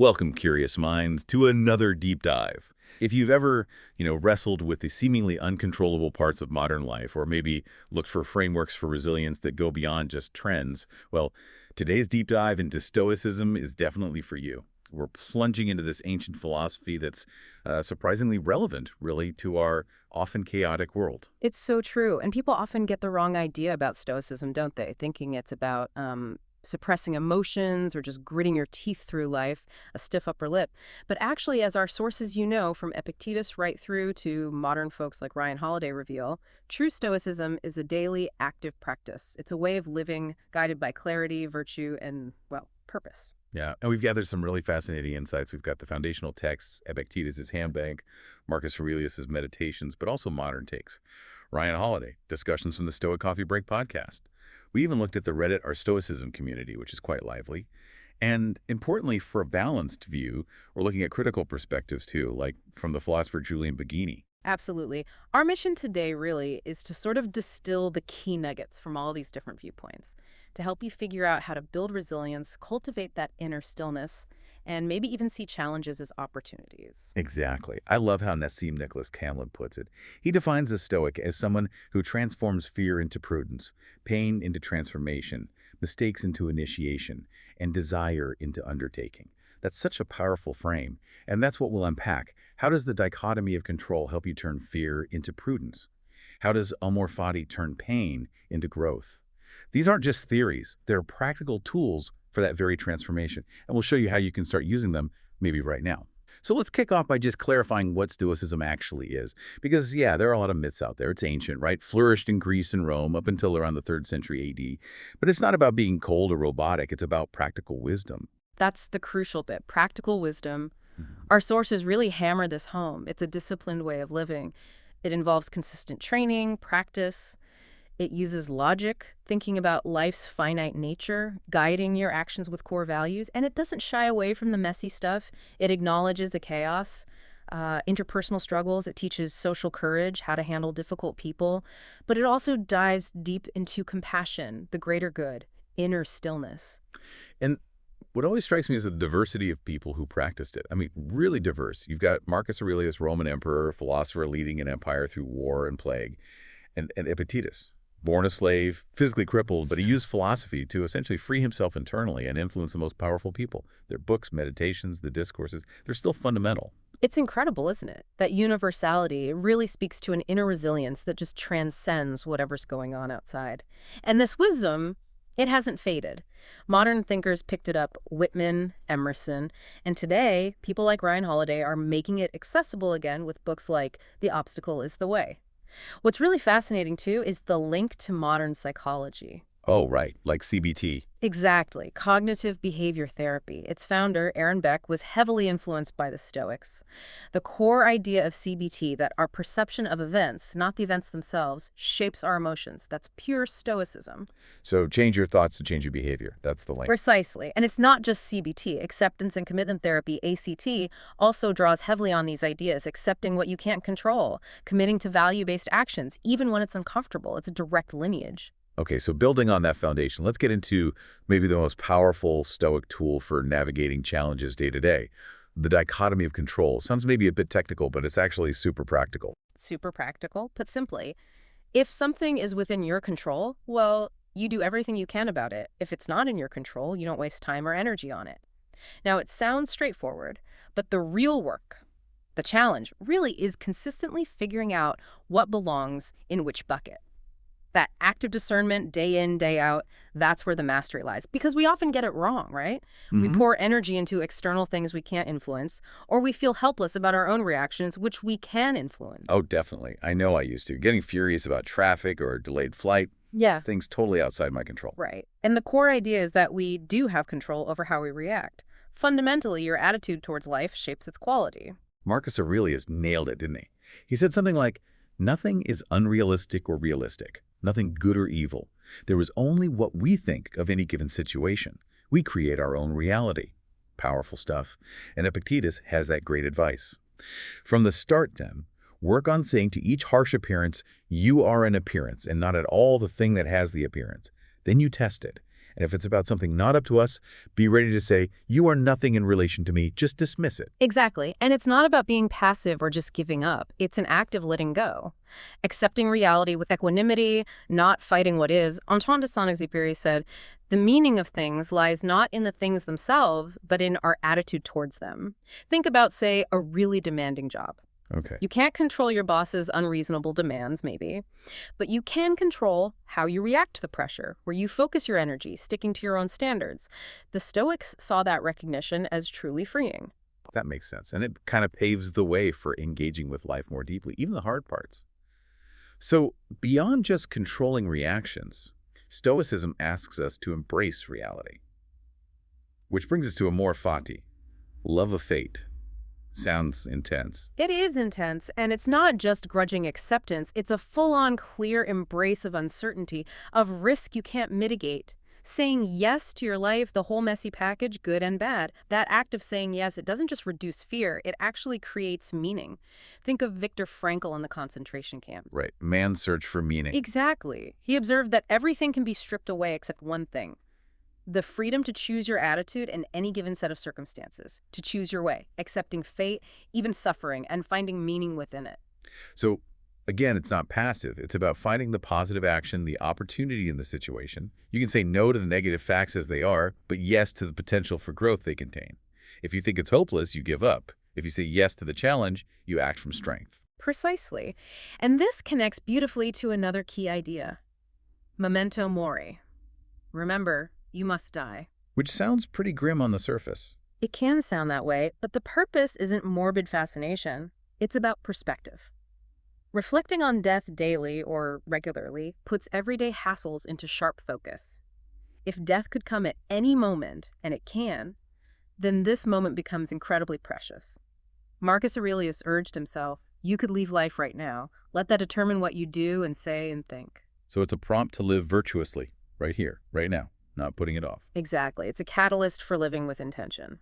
Welcome, curious minds, to another deep dive. If you've ever, wrestled with the seemingly uncontrollable parts of modern life, or maybe looked for frameworks for resilience that go beyond just trends, well, today's deep dive into Stoicism is definitely for you. We're plunging into this ancient philosophy that's surprisingly relevant, really, to our often chaotic world. It's so true. And people often get the wrong idea about Stoicism, don't they? Thinking it's about suppressing emotions or just gritting your teeth through life, a stiff upper lip. But actually, as our sources from Epictetus right through to modern folks like Ryan Holiday reveal, true Stoicism is a daily active practice. It's a way of living guided by clarity, virtue, and, well, purpose. Yeah, and we've gathered some really fascinating insights. We've got the foundational texts, Epictetus' Handbank, Marcus Aurelius' Meditations, but also modern takes. Ryan Holiday, discussions from the Stoic Coffee Break podcast. We even looked at the Reddit Our Stoicism community, which is quite lively. And importantly, for a balanced view, we're looking at critical perspectives too, like from the philosopher Julian Baggini. Absolutely. Our mission today really is to sort of distill the key nuggets from all these different viewpoints to help you figure out how to build resilience, cultivate that inner stillness, and maybe even see challenges as opportunities. Exactly. I love how Nassim Nicholas Camlin puts it. He defines a Stoic as someone who transforms fear into prudence, pain into transformation, mistakes into initiation, and desire into undertaking. That's such a powerful frame, and that's what we'll unpack. How does the dichotomy of control help you turn fear into prudence? How does amor fati turn pain into growth? These aren't just theories. They're practical tools for that very transformation, and we'll show you how you can start using them maybe right now. So let's kick off by just clarifying what Stoicism actually is. Because, yeah, there are a lot of myths out there. It's ancient, right? Flourished in Greece and Rome up until around the 3rd century AD. But it's not about being cold or robotic. It's about practical wisdom. That's the crucial bit, practical wisdom. Mhm. Our sources really hammer this home. It's a disciplined way of living. It involves consistent training, practice. It uses logic, thinking about life's finite nature, guiding your actions with core values, and it doesn't shy away from the messy stuff. It acknowledges the chaos, interpersonal struggles. It teaches social courage, how to handle difficult people, but it also dives deep into compassion, the greater good, inner stillness. And what always strikes me is the diversity of people who practiced it. I mean, really diverse. You've got Marcus Aurelius, Roman emperor, philosopher leading an empire through war and plague, and Epictetus, born a slave, physically crippled, but he used philosophy to essentially free himself internally and influence the most powerful people. Their books, meditations, the discourses, they're still fundamental. It's incredible, isn't it? That universality really speaks to an inner resilience that just transcends whatever's going on outside. And this wisdom, it hasn't faded. Modern thinkers picked it up, Whitman, Emerson, and today, people like Ryan Holiday are making it accessible again with books like The Obstacle is the Way. What's really fascinating, too, is the link to modern psychology. Oh, right, like CBT. Exactly. Cognitive behavior therapy. Its founder, Aaron Beck, was heavily influenced by the Stoics. The core idea of CBT, that our perception of events, not the events themselves, shapes our emotions. That's pure Stoicism. So change your thoughts to change your behavior. That's the link. Precisely. And it's not just CBT. Acceptance and commitment therapy, ACT, also draws heavily on these ideas, accepting what you can't control, committing to value-based actions, even when it's uncomfortable. It's a direct lineage. Okay, so building on that foundation, let's get into maybe the most powerful Stoic tool for navigating challenges day to day. The dichotomy of control. Sounds maybe a bit technical, but it's actually super practical. Super practical. Put simply, if something is within your control, well, you do everything you can about it. If it's not in your control, you don't waste time or energy on it. Now, it sounds straightforward, but the real work, the challenge, really is consistently figuring out what belongs in which bucket. That active discernment, day in, day out, that's where the mastery lies. Because we often get it wrong, right? We pour energy into external things we can't influence, or we feel helpless about our own reactions, which we can influence. Oh, definitely. I know I used to. Getting furious about traffic or a delayed flight, Yeah, things totally outside my control. right. And the core idea is that we do have control over how we react. Fundamentally, your attitude towards life shapes its quality. Marcus Aurelius nailed it, didn't he? He said something like, nothing is unrealistic or realistic, nothing good or evil. There is only what we think of any given situation. We create our own reality. Powerful stuff. And Epictetus has that great advice. From the start, then, work on saying to each harsh appearance, you are an appearance and not at all the thing that has the appearance. Then you test it. And if it's about something not up to us, be ready to say, you are nothing in relation to me, just dismiss it. Exactly. And it's not about being passive or just giving up. It's an act of letting go. Accepting reality with equanimity, not fighting what is. Antoine de Saint-Exupéry said, the meaning of things lies not in the things themselves, but in our attitude towards them. Think about, say, a really demanding job. Okay. You can't control your boss's unreasonable demands, maybe, but you can control how you react to the pressure, where you focus your energy, sticking to your own standards. The Stoics saw that recognition as truly freeing. That makes sense. And it kind of paves the way for engaging with life more deeply, even the hard parts. So beyond just controlling reactions, Stoicism asks us to embrace reality. Which brings us to amor fati, love of fate. Sounds intense. It is intense, and it's not just grudging acceptance. It's a full-on clear embrace of uncertainty, of risk you can't mitigate. Saying yes to your life, the whole messy package, good and bad. That act of saying yes, it doesn't just reduce fear, it actually creates meaning. Think of Viktor Frankl in the concentration camp. Right. Man's search for meaning. Exactly. He observed that everything can be stripped away except one thing. The freedom to choose your attitude in any given set of circumstances, to choose your way, accepting fate, even suffering, and finding meaning within it. So again, it's not passive. It's about finding the positive action, the opportunity in the situation. You can say no to the negative facts as they are, but yes to the potential for growth they contain. If you think it's hopeless, you give up. If you say yes to the challenge, you act from strength. Precisely. And this connects beautifully to another key idea. Memento mori. Remember, you must die. Which sounds pretty grim on the surface. It can sound that way, but the purpose isn't morbid fascination. It's about perspective. Reflecting on death daily or regularly puts everyday hassles into sharp focus. If death could come at any moment, and it can, then this moment becomes incredibly precious. Marcus Aurelius urged himself, you could leave life right now. Let that determine what you do and say and think. So it's a prompt to live virtuously, right here, right now, not putting it off. Exactly. It's a catalyst for living with intention.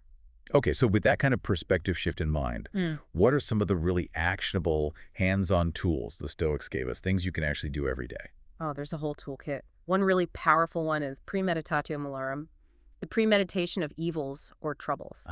Okay, so with that kind of perspective shift in mind, what are some of the really actionable, hands-on tools the Stoics gave us, things you can actually do every day? Oh, there's a whole toolkit. One really powerful one is premeditatio malorum, the premeditation of evils or troubles.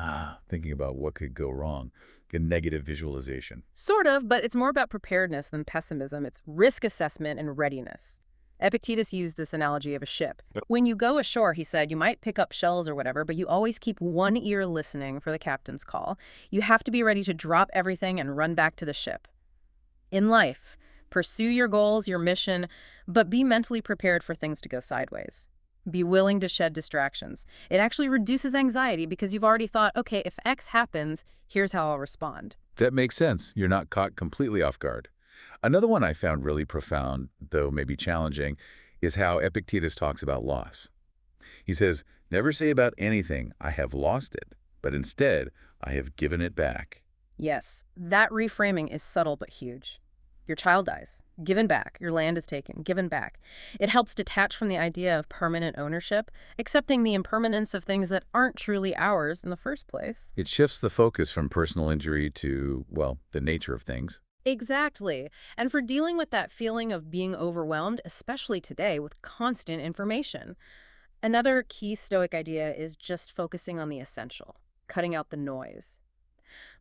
Thinking about what could go wrong, a negative visualization. Sort of, but it's more about preparedness than pessimism. It's risk assessment and readiness. Epictetus used this analogy of a ship. When you go ashore, he said, you might pick up shells or whatever, but you always keep one ear listening for the captain's call. You have to be ready to drop everything and run back to the ship. In life, pursue your goals, your mission, but be mentally prepared for things to go sideways. Be willing to shed distractions. It actually reduces anxiety because you've already thought, okay, if X happens, here's how I'll respond. That makes sense. You're not caught completely off guard. Another one I found really profound, though maybe challenging, is how Epictetus talks about loss. He says, never say about anything, I have lost it, but instead, I have given it back. Yes, that reframing is subtle but huge. Your child dies, given back. Your land is taken, given back. It helps detach from the idea of permanent ownership, accepting the impermanence of things that aren't truly ours in the first place. It shifts the focus from personal injury to, well, the nature of things. Exactly. And for dealing with that feeling of being overwhelmed, especially today with constant information. Another key Stoic idea is just focusing on the essential, cutting out the noise.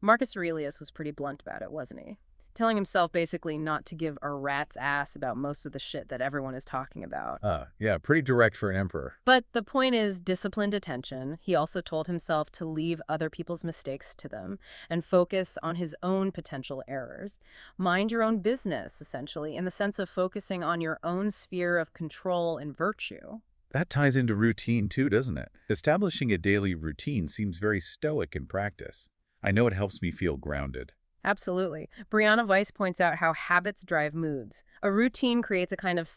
Marcus Aurelius was pretty blunt about it, wasn't he? Telling himself basically not to give a rat's ass about most of the shit that everyone is talking about. Yeah, pretty direct for an emperor. But the point is disciplined attention. He also told himself to leave other people's mistakes to them and focus on his own potential errors. Mind your own business, essentially, in the sense of focusing on your own sphere of control and virtue. That ties into routine too, doesn't it? Establishing a daily routine seems very Stoic in practice. I know it helps me feel grounded. Absolutely. Brianna Weiss points out how habits drive moods. A routine creates a kind of